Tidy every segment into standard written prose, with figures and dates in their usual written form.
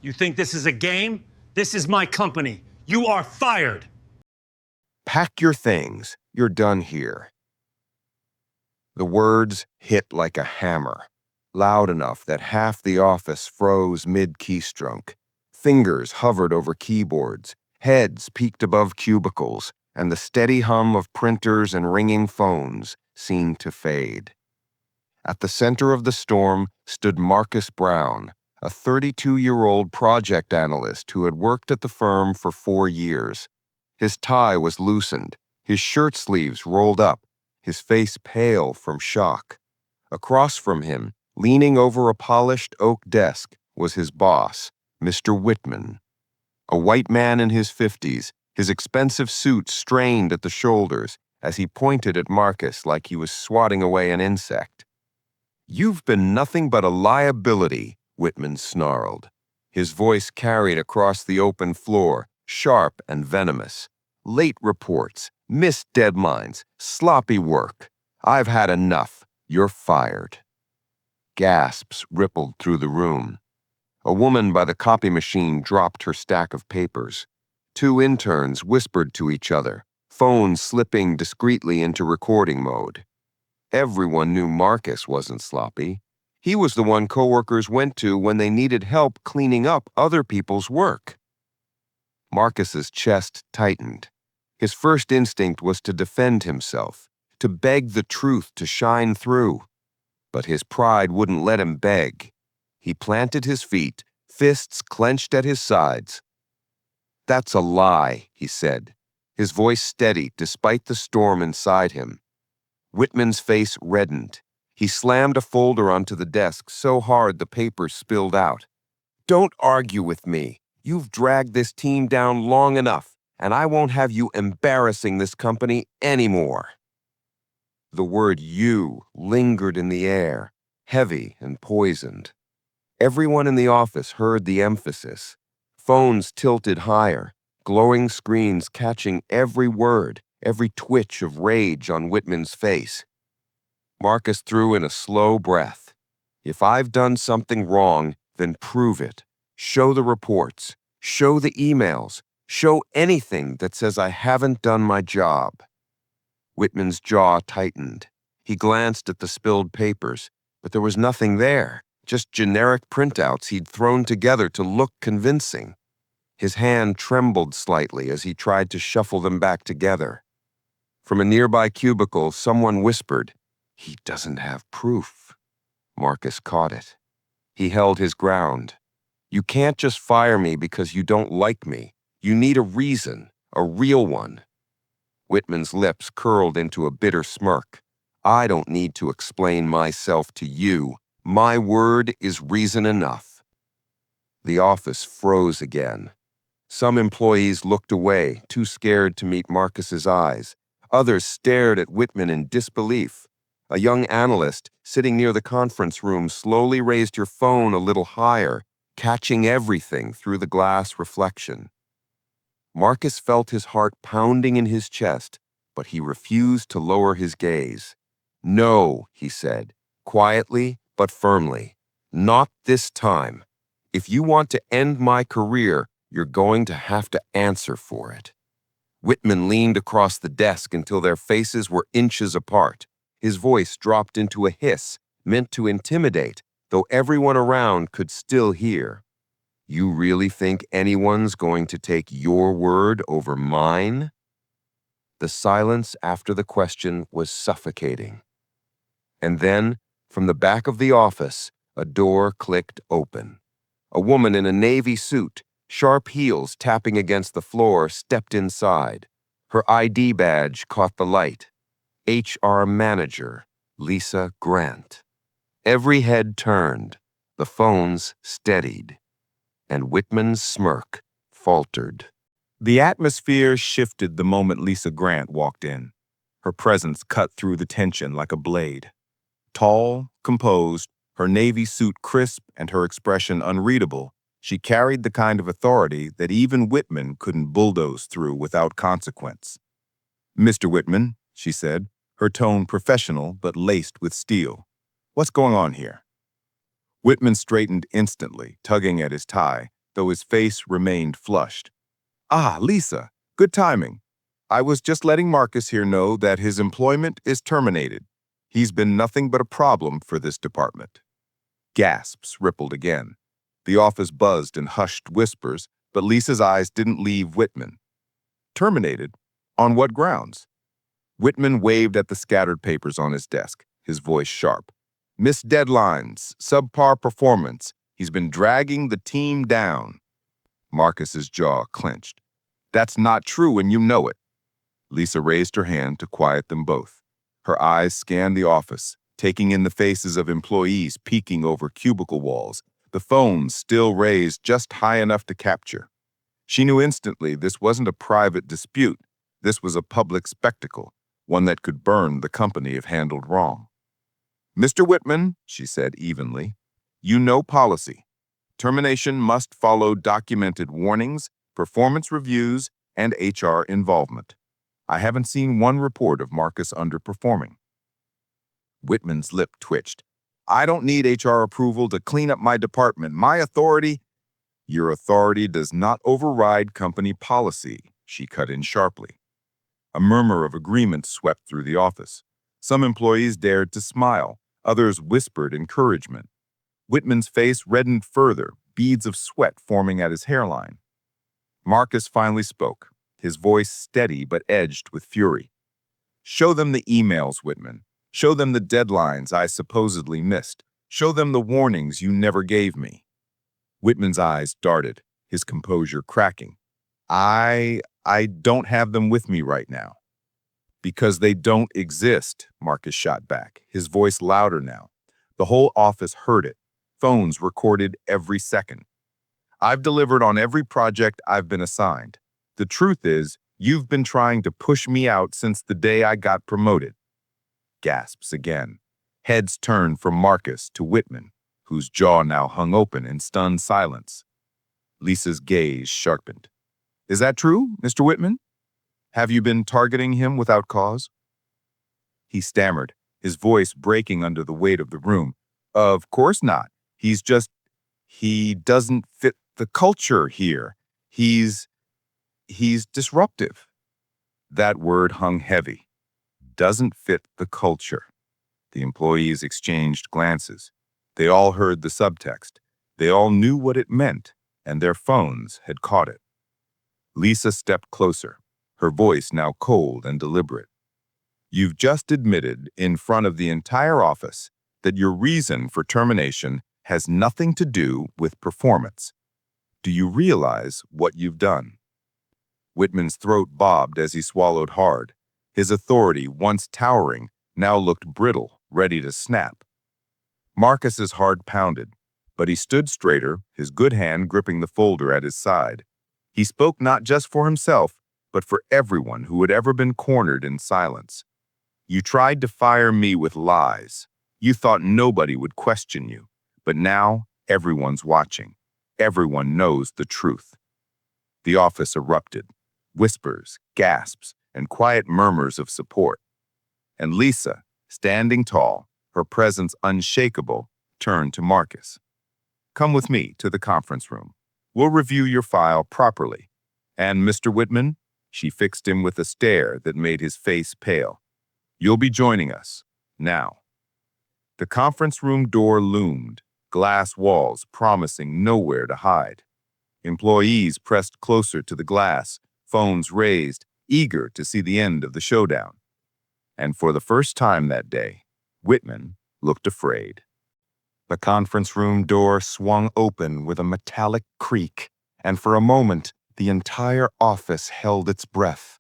You think this is a game? This is my company. You are fired. Pack your things. You're done here. The words hit like a hammer, loud enough that half the office froze mid-keystroke. Fingers hovered over keyboards, heads peeked above cubicles, and the steady hum of printers and ringing phones seemed to fade. At the center of the storm stood Marcus Brown, a 32-year-old project analyst who had worked at the firm for 4 years. His tie was loosened, his shirt sleeves rolled up, his face pale from shock. Across from him, leaning over a polished oak desk, was his boss, Mr. Whitman. A white man in his 50s, his expensive suit strained at the shoulders as he pointed at Marcus like he was swatting away an insect. "You've been nothing but a liability," Whitman snarled. His voice carried across the open floor, sharp and venomous. "Late reports, missed deadlines, sloppy work. I've had enough. You're fired." Gasps rippled through the room. A woman by the copy machine dropped her stack of papers. 2 interns whispered to each other, phones slipping discreetly into recording mode. Everyone knew Marcus wasn't sloppy. He was the one coworkers went to when they needed help cleaning up other people's work. Marcus's chest tightened. His first instinct was to defend himself, to beg the truth to shine through. But his pride wouldn't let him beg. He planted his feet, fists clenched at his sides. "That's a lie," he said, his voice steady despite the storm inside him. Whitman's face reddened. He slammed a folder onto the desk so hard the papers spilled out. "Don't argue with me. You've dragged this team down long enough, and I won't have you embarrassing this company anymore." The word "you" lingered in the air, heavy and poisoned. Everyone in the office heard the emphasis. Phones tilted higher, glowing screens catching every word, every twitch of rage on Whitman's face. Marcus threw in a slow breath. "If I've done something wrong, then prove it. Show the reports. Show the emails. Show anything that says I haven't done my job." Whitman's jaw tightened. He glanced at the spilled papers, but there was nothing there, just generic printouts he'd thrown together to look convincing. His hand trembled slightly as he tried to shuffle them back together. From a nearby cubicle, someone whispered, "He doesn't have proof." Marcus caught it. He held his ground. "You can't just fire me because you don't like me. You need a reason, a real one." Whitman's lips curled into a bitter smirk. "I don't need to explain myself to you. My word is reason enough." The office froze again. Some employees looked away, too scared to meet Marcus's eyes. Others stared at Whitman in disbelief. A young analyst sitting near the conference room slowly raised her phone a little higher, catching everything through the glass reflection. Marcus felt his heart pounding in his chest, but he refused to lower his gaze. "No," he said, quietly but firmly. "Not this time. If you want to end my career, you're going to have to answer for it." Whitman leaned across the desk until their faces were inches apart. His voice dropped into a hiss, meant to intimidate, though everyone around could still hear. "You really think anyone's going to take your word over mine?" The silence after the question was suffocating. And then, from the back of the office, a door clicked open. A woman in a navy suit, sharp heels tapping against the floor, stepped inside. Her ID badge caught the light. HR Manager, Lisa Grant. Every head turned, the phones steadied, and Whitman's smirk faltered. The atmosphere shifted the moment Lisa Grant walked in. Her presence cut through the tension like a blade. Tall, composed, her navy suit crisp and her expression unreadable, she carried the kind of authority that even Whitman couldn't bulldoze through without consequence. "Mr. Whitman," she said, her tone professional but laced with steel. "What's going on here?" Whitman straightened instantly, tugging at his tie, though his face remained flushed. Ah, Lisa, good timing. I was just letting Marcus here know that his employment is terminated. He's been nothing but a problem for this department. Gasps rippled again. The office buzzed in hushed whispers, but Lisa's eyes didn't leave Whitman. Terminated? On what grounds? Whitman waved at the scattered papers on his desk, his voice sharp. Missed deadlines, subpar performance. He's been dragging the team down. Marcus's jaw clenched. That's not true, and you know it. Lisa raised her hand to quiet them both. Her eyes scanned the office, taking in the faces of employees peeking over cubicle walls, the phones still raised just high enough to capture. She knew instantly this wasn't a private dispute. This was a public spectacle, one that could burn the company if handled wrong. Mr. Whitman, she said evenly, you know policy. Termination must follow documented warnings, performance reviews, and HR involvement. I haven't seen one report of Marcus underperforming. Whitman's lip twitched. I don't need HR approval to clean up my department. My authority... Your authority does not override company policy, she cut in sharply. A murmur of agreement swept through the office. Some employees dared to smile. Others whispered encouragement. Whitman's face reddened further, beads of sweat forming at his hairline. Marcus finally spoke, his voice steady but edged with fury. Show them the emails, Whitman. Show them the deadlines I supposedly missed. Show them the warnings you never gave me. Whitman's eyes darted, his composure cracking. I don't have them with me right now. Because they don't exist, Marcus shot back, his voice louder now. The whole office heard it. Phones recorded every second. I've delivered on every project I've been assigned. The truth is, you've been trying to push me out since the day I got promoted. Gasps again. Heads turned from Marcus to Whitman, whose jaw now hung open in stunned silence. Lisa's gaze sharpened. Is that true, Mr. Whitman? Have you been targeting him without cause? He stammered, his voice breaking under the weight of the room. Of course not. He doesn't fit the culture here. He's disruptive. That word hung heavy. Doesn't fit the culture. The employees exchanged glances. They all heard the subtext. They all knew what it meant, and their phones had caught it. Lisa stepped closer, her voice now cold and deliberate. You've just admitted in front of the entire office that your reason for termination has nothing to do with performance. Do you realize what you've done? Whitman's throat bobbed as he swallowed hard. His authority, once towering, now looked brittle, ready to snap. Marcus's heart pounded, but he stood straighter, his good hand gripping the folder at his side. He spoke not just for himself, but for everyone who had ever been cornered in silence. You tried to fire me with lies. You thought nobody would question you, but now everyone's watching. Everyone knows the truth. The office erupted. Whispers, gasps, and quiet murmurs of support. And Lisa, standing tall, her presence unshakable, turned to Marcus. Come with me to the conference room. We'll review your file properly. And Mr. Whitman, she fixed him with a stare that made his face pale. You'll be joining us, now. The conference room door loomed, glass walls promising nowhere to hide. Employees pressed closer to the glass, phones raised, eager to see the end of the showdown. And for the first time that day, Whitman looked afraid. The conference room door swung open with a metallic creak, and for a moment, the entire office held its breath.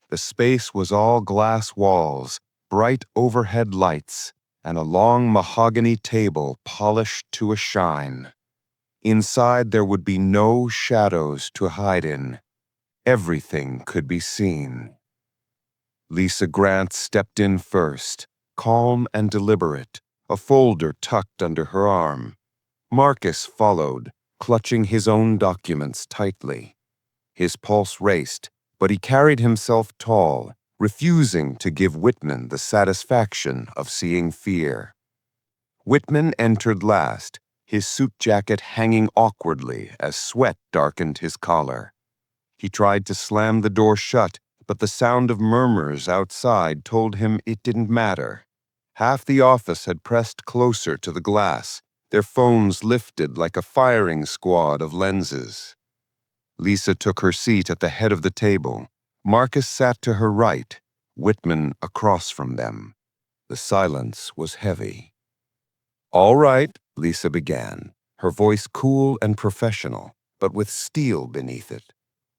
The space was all glass walls, bright overhead lights, and a long mahogany table polished to a shine. Inside there would be no shadows to hide in. Everything could be seen. Lisa Grant stepped in first, calm and deliberate, a folder tucked under her arm. Marcus followed, clutching his own documents tightly. His pulse raced, but he carried himself tall, refusing to give Whitman the satisfaction of seeing fear. Whitman entered last, his suit jacket hanging awkwardly as sweat darkened his collar. He tried to slam the door shut, but the sound of murmurs outside told him it didn't matter. Half the office had pressed closer to the glass, their phones lifted like a firing squad of lenses. Lisa took her seat at the head of the table. Marcus sat to her right, Whitman across from them. The silence was heavy. "All right," Lisa began, her voice cool and professional, but with steel beneath it.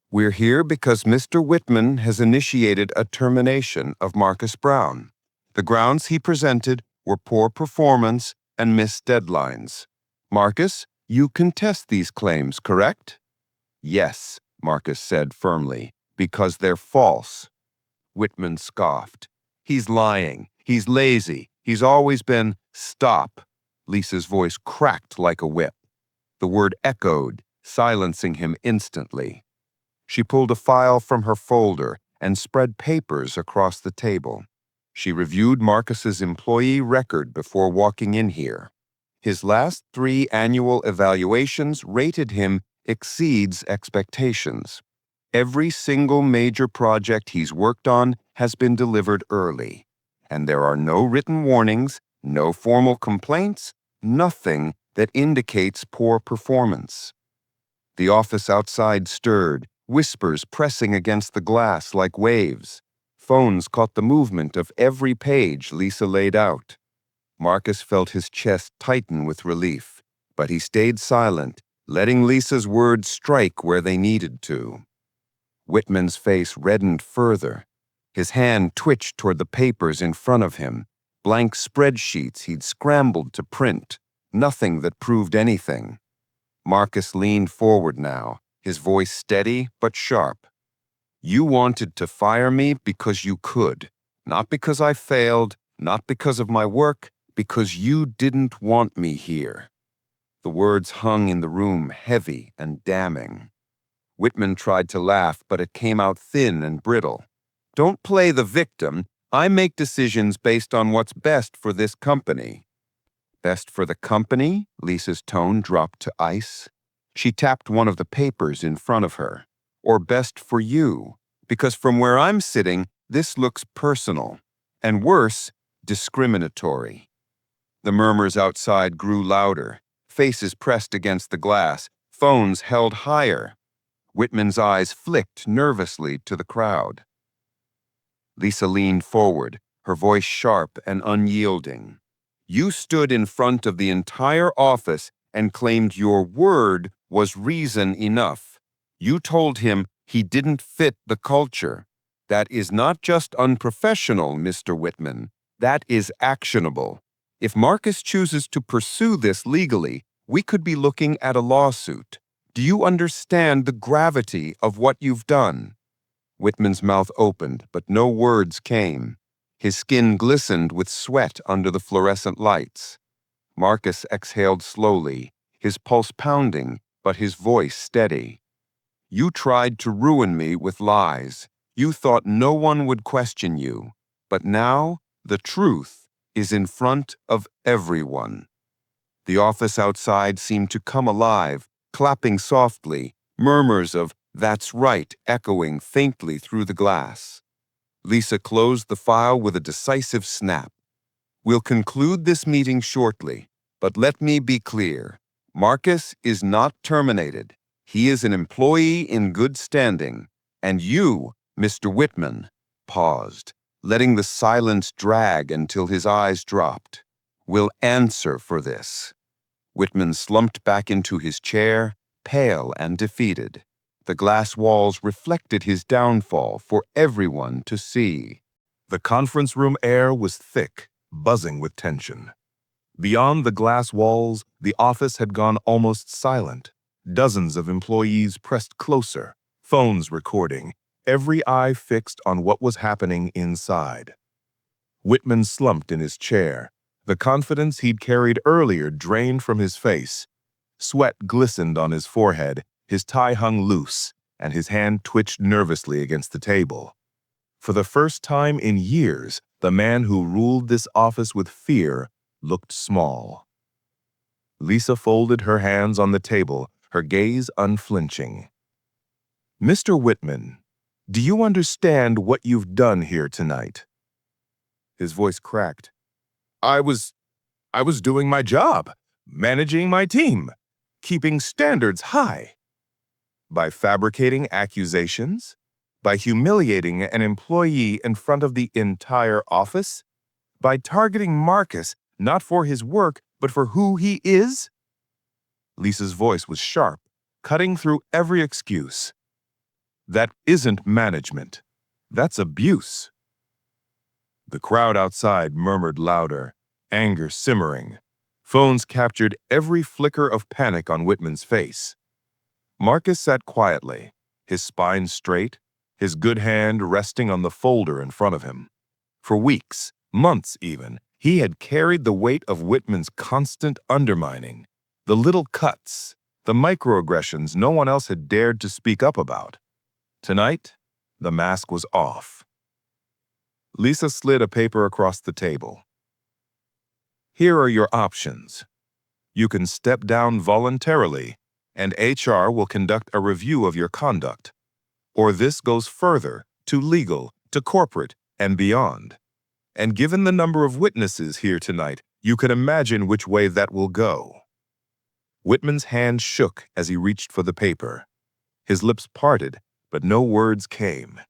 "We're here because Mr. Whitman has initiated a termination of Marcus Brown. The grounds he presented were poor performance and missed deadlines. Marcus, you contest these claims, correct?" "Yes," Marcus said firmly, "because they're false." Whitman scoffed. "He's lying. He's lazy. He's always been—" "Stop." Lisa's voice cracked like a whip. The word echoed, silencing him instantly. She pulled a file from her folder and spread papers across the table. She reviewed Marcus's employee record before walking in here. His last 3 annual evaluations rated him exceeds expectations. Every single major project he's worked on has been delivered early, and there are no written warnings, no formal complaints, nothing that indicates poor performance. The office outside stirred, whispers pressing against the glass like waves. Phones caught the movement of every page Lisa laid out. Marcus felt his chest tighten with relief, but he stayed silent, letting Lisa's words strike where they needed to. Whitman's face reddened further. His hand twitched toward the papers in front of him, blank spreadsheets he'd scrambled to print, nothing that proved anything. Marcus leaned forward now, his voice steady but sharp. "You wanted to fire me because you could, not because I failed, not because of my work, because you didn't want me here." The words hung in the room heavy and damning. Whitman tried to laugh, but it came out thin and brittle. "Don't play the victim. I make decisions based on what's best for this company." "Best for the company?" Lisa's tone dropped to ice. She tapped one of the papers in front of her. "Or best for you? Because from where I'm sitting, this looks personal. And worse, discriminatory." The murmurs outside grew louder, faces pressed against the glass, phones held higher. Whitman's eyes flicked nervously to the crowd. Lisa leaned forward, her voice sharp and unyielding. "You stood in front of the entire office and claimed your word was reason enough. You told him he didn't fit the culture. That is not just unprofessional, Mr. Whitman. That is actionable. If Marcus chooses to pursue this legally, we could be looking at a lawsuit. Do you understand the gravity of what you've done?" Whitman's mouth opened, but no words came. His skin glistened with sweat under the fluorescent lights. Marcus exhaled slowly, his pulse pounding, but his voice steady. "You tried to ruin me with lies. You thought no one would question you. But now, the truth is in front of everyone." The office outside seemed to come alive, clapping softly, murmurs of "that's right" echoing faintly through the glass. Lisa closed the file with a decisive snap. "We'll conclude this meeting shortly, but let me be clear. Marcus is not terminated. He is an employee in good standing. And you, Mr. Whitman," paused, letting the silence drag until his eyes dropped, "will answer for this." Whitman slumped back into his chair, pale and defeated. The glass walls reflected his downfall for everyone to see. The conference room air was thick, buzzing with tension. Beyond the glass walls, the office had gone almost silent. Dozens of employees pressed closer, phones recording, every eye fixed on what was happening inside. Whitman slumped in his chair. The confidence he'd carried earlier drained from his face. Sweat glistened on his forehead, his tie hung loose, and his hand twitched nervously against the table. For the first time in years, the man who ruled this office with fear looked small. Lisa folded her hands on the table, her gaze unflinching. Mr. Whitman, do you understand what you've done here tonight? His voice cracked. I was doing my job, managing my team, keeping standards high. By fabricating accusations? By humiliating an employee in front of the entire office? By targeting Marcus not for his work, but for who he is? Lisa's voice was sharp, cutting through every excuse. That isn't management. That's abuse. The crowd outside murmured louder, anger simmering. Phones captured every flicker of panic on Whitman's face. Marcus sat quietly, his spine straight, his good hand resting on the folder in front of him. For weeks, months even, he had carried the weight of Whitman's constant undermining, the little cuts, the microaggressions no one else had dared to speak up about. Tonight, the mask was off. Lisa slid a paper across the table. Here are your options. You can step down voluntarily, and HR will conduct a review of your conduct. Or this goes further, to legal, to corporate, and beyond. And given the number of witnesses here tonight, you can imagine which way that will go. Whitman's hand shook as he reached for the paper. His lips parted, but no words came.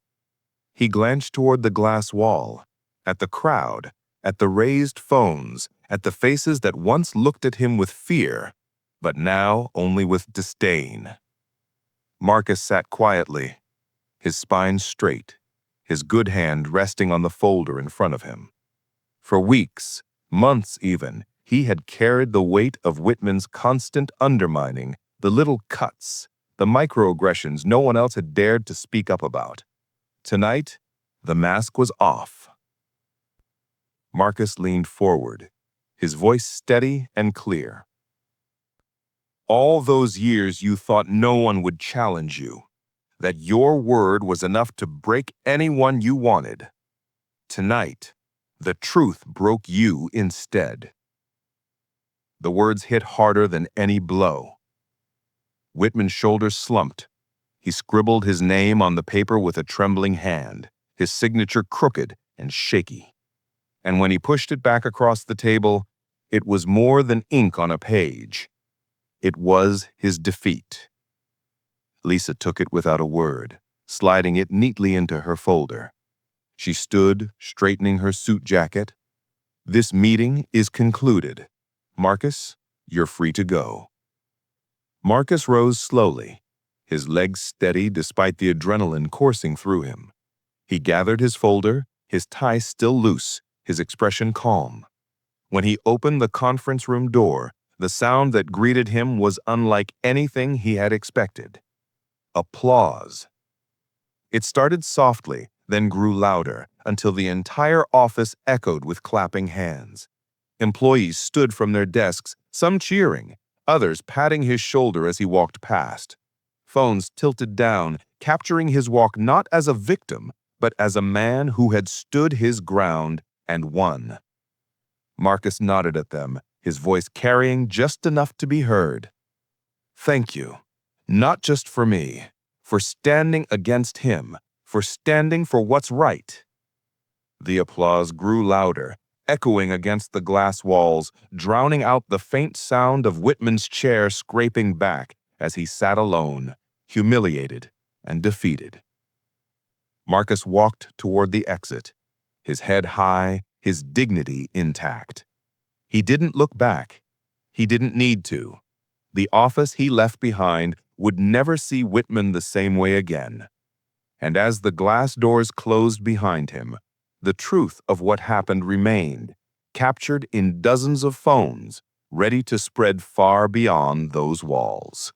He glanced toward the glass wall, at the crowd, at the raised phones, at the faces that once looked at him with fear, but now only with disdain. Marcus sat quietly, his spine straight, his good hand resting on the folder in front of him. For weeks, months even, he had carried the weight of Whitman's constant undermining, the little cuts, the microaggressions no one else had dared to speak up about. Tonight, the mask was off. Marcus leaned forward, his voice steady and clear. All those years you thought no one would challenge you, that your word was enough to break anyone you wanted. Tonight, the truth broke you instead. The words hit harder than any blow. Whitman's shoulders slumped. He scribbled his name on the paper with a trembling hand, his signature crooked and shaky. And when he pushed it back across the table, it was more than ink on a page. It was his defeat. Lisa took it without a word, sliding it neatly into her folder. She stood, straightening her suit jacket. This meeting is concluded. Marcus, you're free to go. Marcus rose slowly, his legs steady despite the adrenaline coursing through him. He gathered his folder, his tie still loose, his expression calm. When he opened the conference room door, the sound that greeted him was unlike anything he had expected. Applause. It started softly, then grew louder, until the entire office echoed with clapping hands. Employees stood from their desks, some cheering, others patting his shoulder as he walked past. Phones tilted down, capturing his walk not as a victim, but as a man who had stood his ground and won. Marcus nodded at them, his voice carrying just enough to be heard. Thank you, not just for me, for standing against him, for standing for what's right. The applause grew louder, echoing against the glass walls, drowning out the faint sound of Whitman's chair scraping back as he sat alone, humiliated and defeated. Marcus walked toward the exit, his head high, his dignity intact. He didn't look back. He didn't need to. The office he left behind would never see Whitman the same way again. And as the glass doors closed behind him, the truth of what happened remained, captured in dozens of phones, ready to spread far beyond those walls.